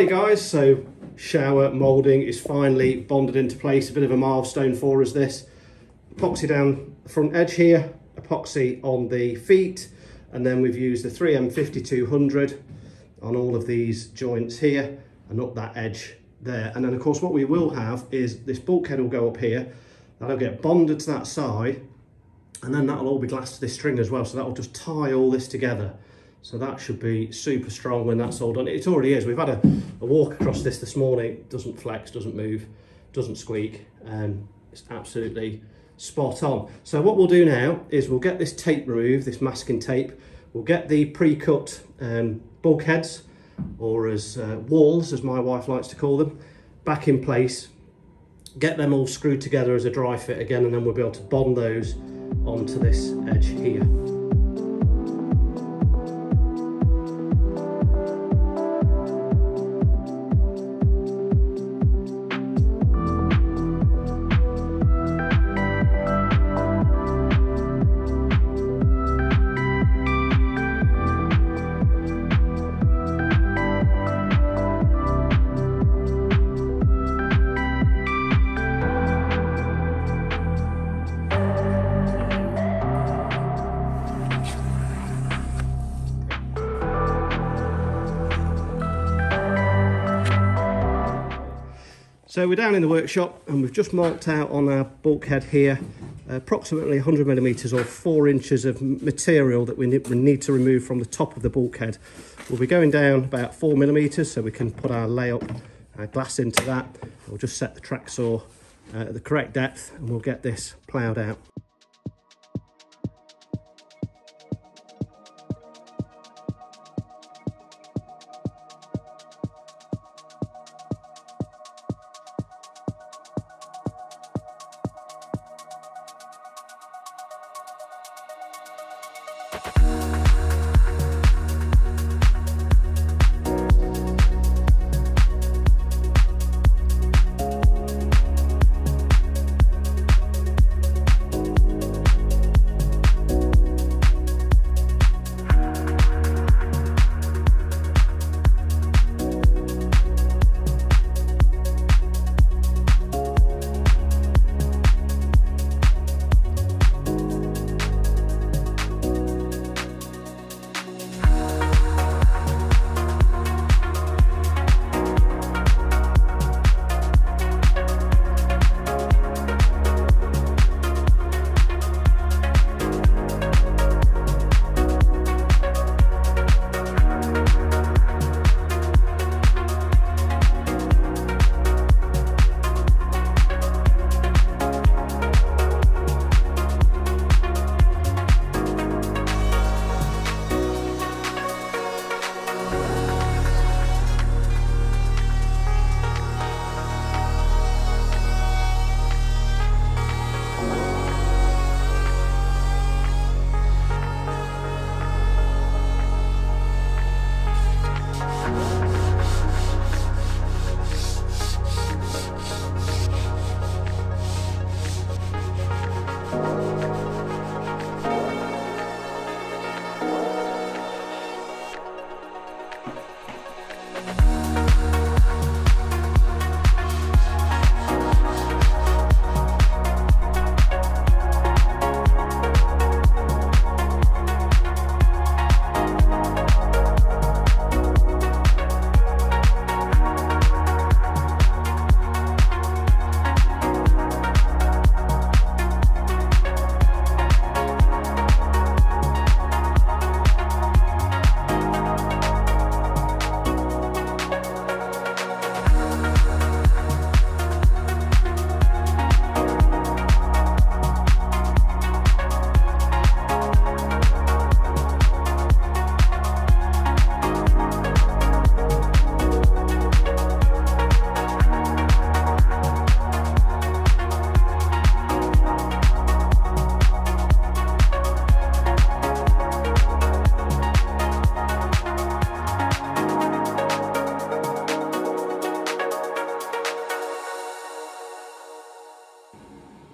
Alrighty guys, so shower moulding is finally bonded into place. A bit of a milestone for us this. Epoxy down the front edge here, epoxy on the feet, and then we've used the 3M 5200 on all of these joints here and up that edge there. And then of course what we will have is this bulkhead will go up here, that'll get bonded to that side, and then that'll all be glassed to this string as well, so that'll just tie all this together. So that should be super strong when that's all done. It already is. We've had a walk across this morning. It doesn't flex, doesn't move, doesn't squeak. It's absolutely spot on. So what we'll do now is we'll get this tape removed, this masking tape. We'll get the pre-cut bulkheads, or as walls, as my wife likes to call them, back in place. Get them all screwed together as a dry fit again, and then we'll be able to bond those onto this edge here. So we're down in the workshop and we've just marked out on our bulkhead here approximately 100 millimeters or 4 inches of material that we need to remove from the top of the bulkhead. We'll be going down about 4 millimeters so we can put our layup glass into that. We'll just set the track saw at the correct depth and we'll get this ploughed out.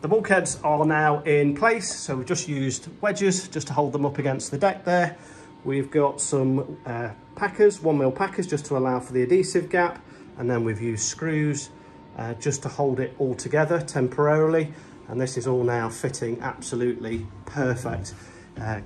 The bulkheads are now in place, so we've just used wedges just to hold them up against the deck there. We've got some packers, 1mm packers, just to allow for the adhesive gap. And then we've used screws just to hold it all together temporarily. And this is all now fitting absolutely perfect.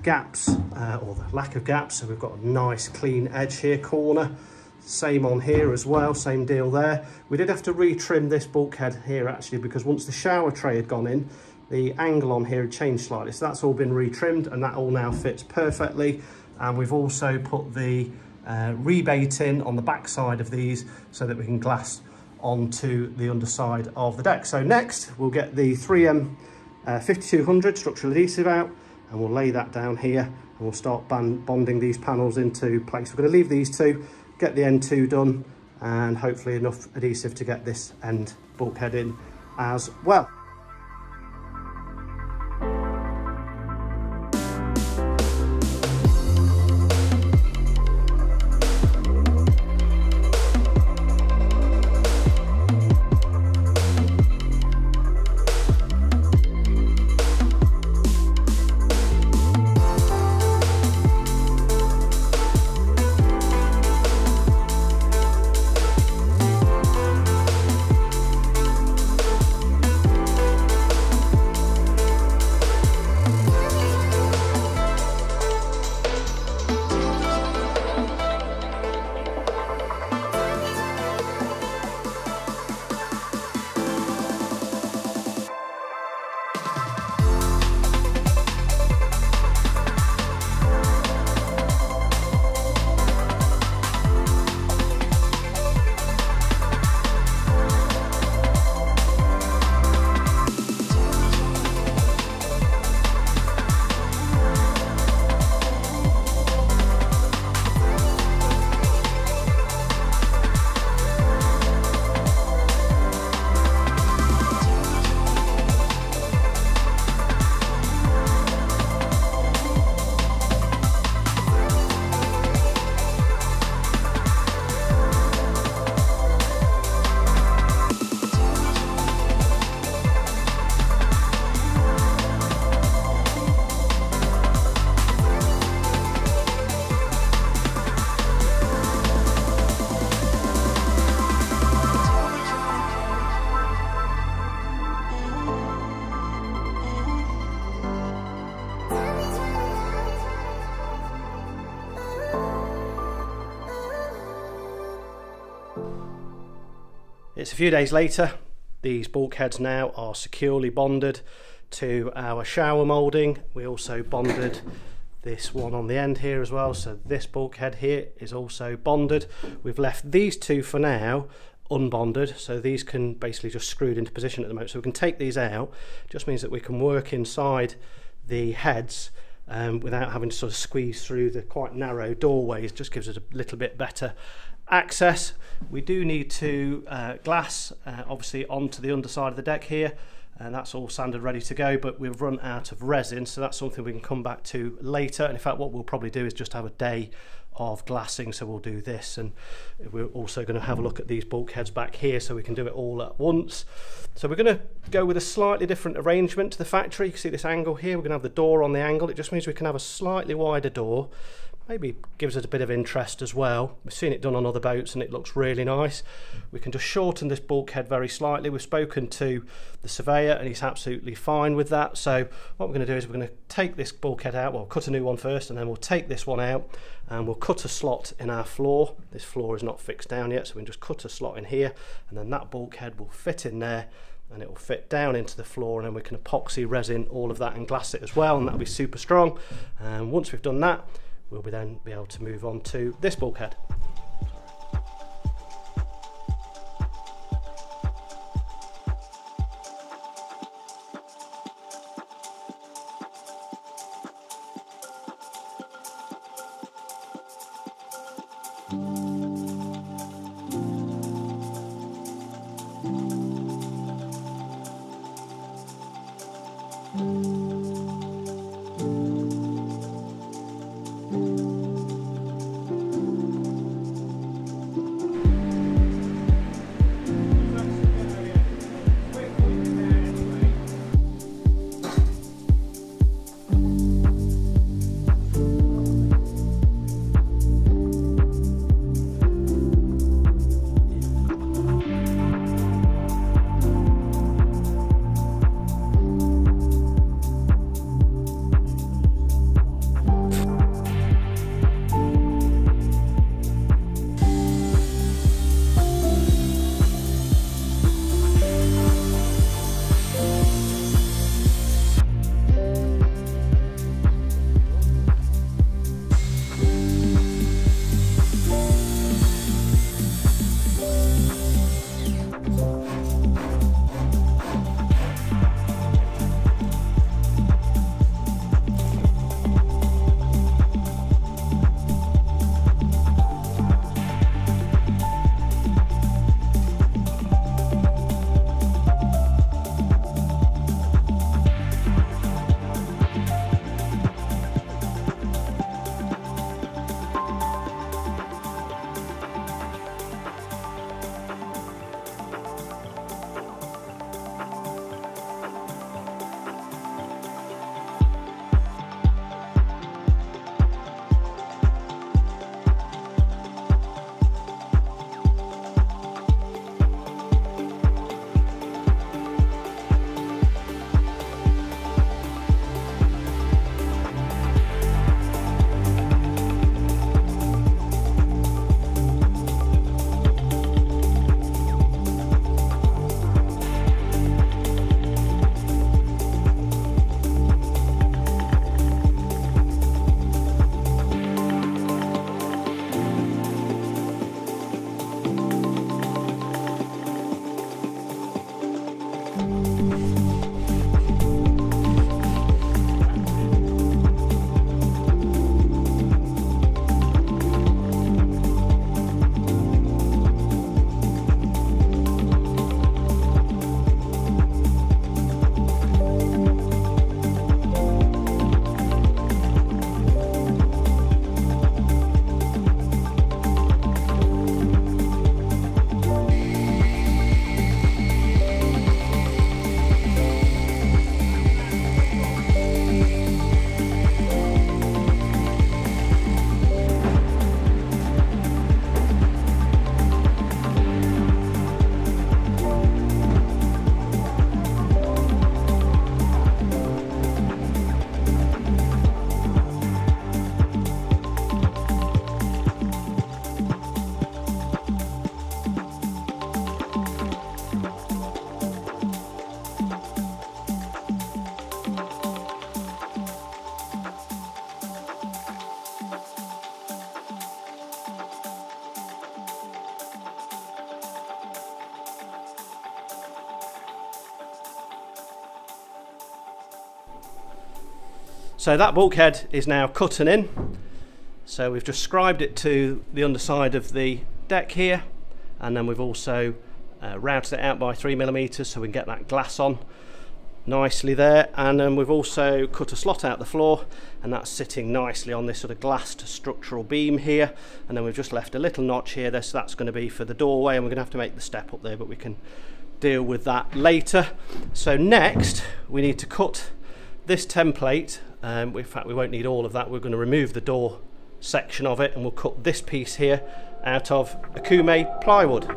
Gaps, or the lack of gaps, so we've got a nice clean edge here, corner. Same on here as well, same deal there. We did have to retrim this bulkhead here actually, because once the shower tray had gone in, the angle on here had changed slightly. So that's all been retrimmed and that all now fits perfectly. And we've also put the rebate in on the back side of these so that we can glass onto the underside of the deck. So next we'll get the 3M 5200 structural adhesive out, and we'll lay that down here and we'll start bonding these panels into place. We're going to leave these two, get the end two done, and hopefully enough adhesive to get this end bulkhead in as well. It's a few days later. These bulkheads now are securely bonded to our shower moulding. We also bonded this one on the end here as well, so this bulkhead here is also bonded. We've left these two for now unbonded, so these can basically just screwed into position at the moment, so we can take these out. Just means that we can work inside the heads without having to sort of squeeze through the quite narrow doorways. Just gives us a little bit better access. We do need to glass obviously onto the underside of the deck here, and that's all sanded ready to go, but we've run out of resin, so that's something we can come back to later. And in fact what we'll probably do is just have a day of glassing, so we'll do this, and we're also going to have a look at these bulkheads back here so we can do it all at once. So we're going to go with a slightly different arrangement to the factory. You can see this angle here, we're going to have the door on the angle. It just means we can have a slightly wider door. Maybe gives us a bit of interest as well. We've seen it done on other boats and it looks really nice. We can just shorten this bulkhead very slightly. We've spoken to the surveyor and he's absolutely fine with that. So what we're going to do is we're going to take this bulkhead out. Well, cut a new one first, and then we'll take this one out and we'll cut a slot in our floor. This floor is not fixed down yet, so we can just cut a slot in here, and then that bulkhead will fit in there and it will fit down into the floor, and then we can epoxy resin all of that and glass it as well, and that'll be super strong. And once we've done that, we'll then be able to move on to this bulkhead. So that bulkhead is now cut and in. So we've just scribed it to the underside of the deck here, and then we've also routed it out by 3mm so we can get that glass on nicely there. And then we've also cut a slot out the floor, and that's sitting nicely on this sort of glassed structural beam here. And then we've just left a little notch here, so that's going to be for the doorway, and we're going to have to make the step up there, but we can deal with that later. So next we need to cut this template. In fact, we won't need all of that. We're going to remove the door section of it, and we'll cut this piece here out of Akume plywood.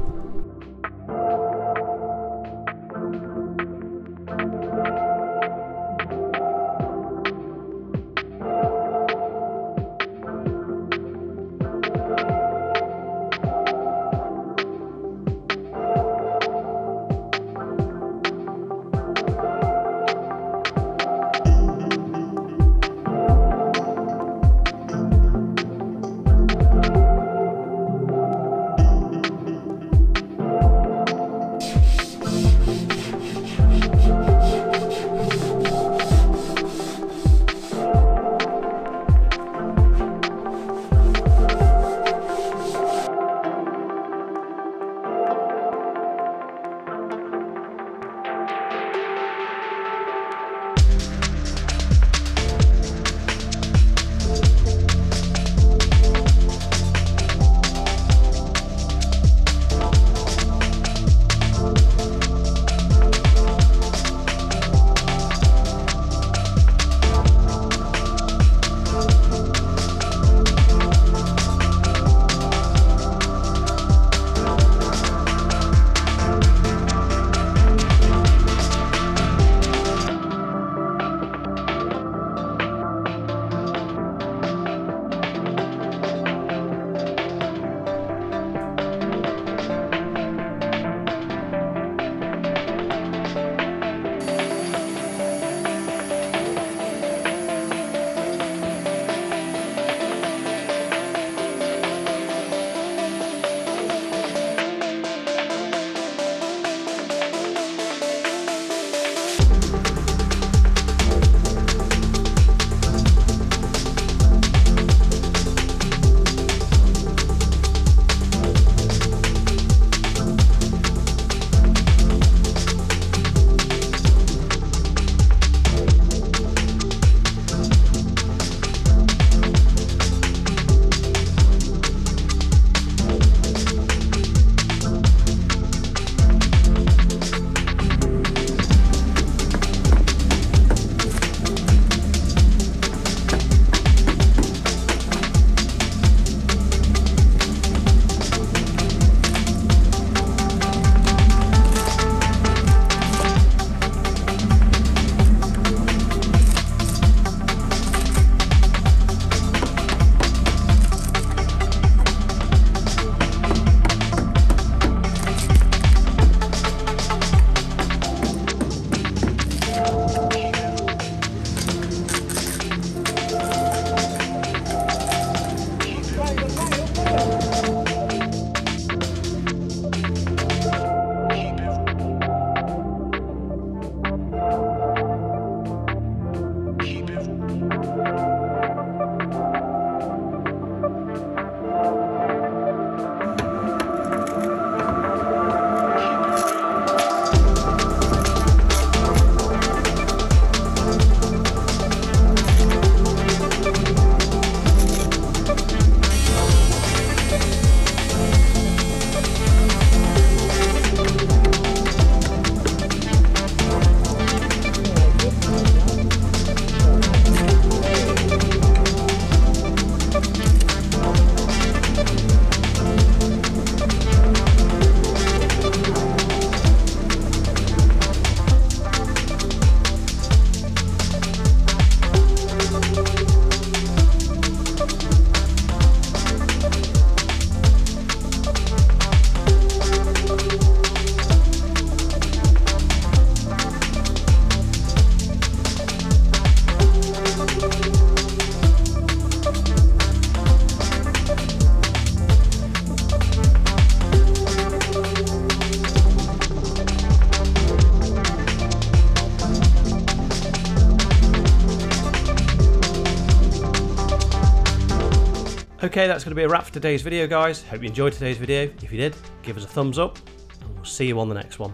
Okay, that's going to be a wrap for today's video, guys. Hope you enjoyed today's video. If you did, give us a thumbs up, and we'll see you on the next one.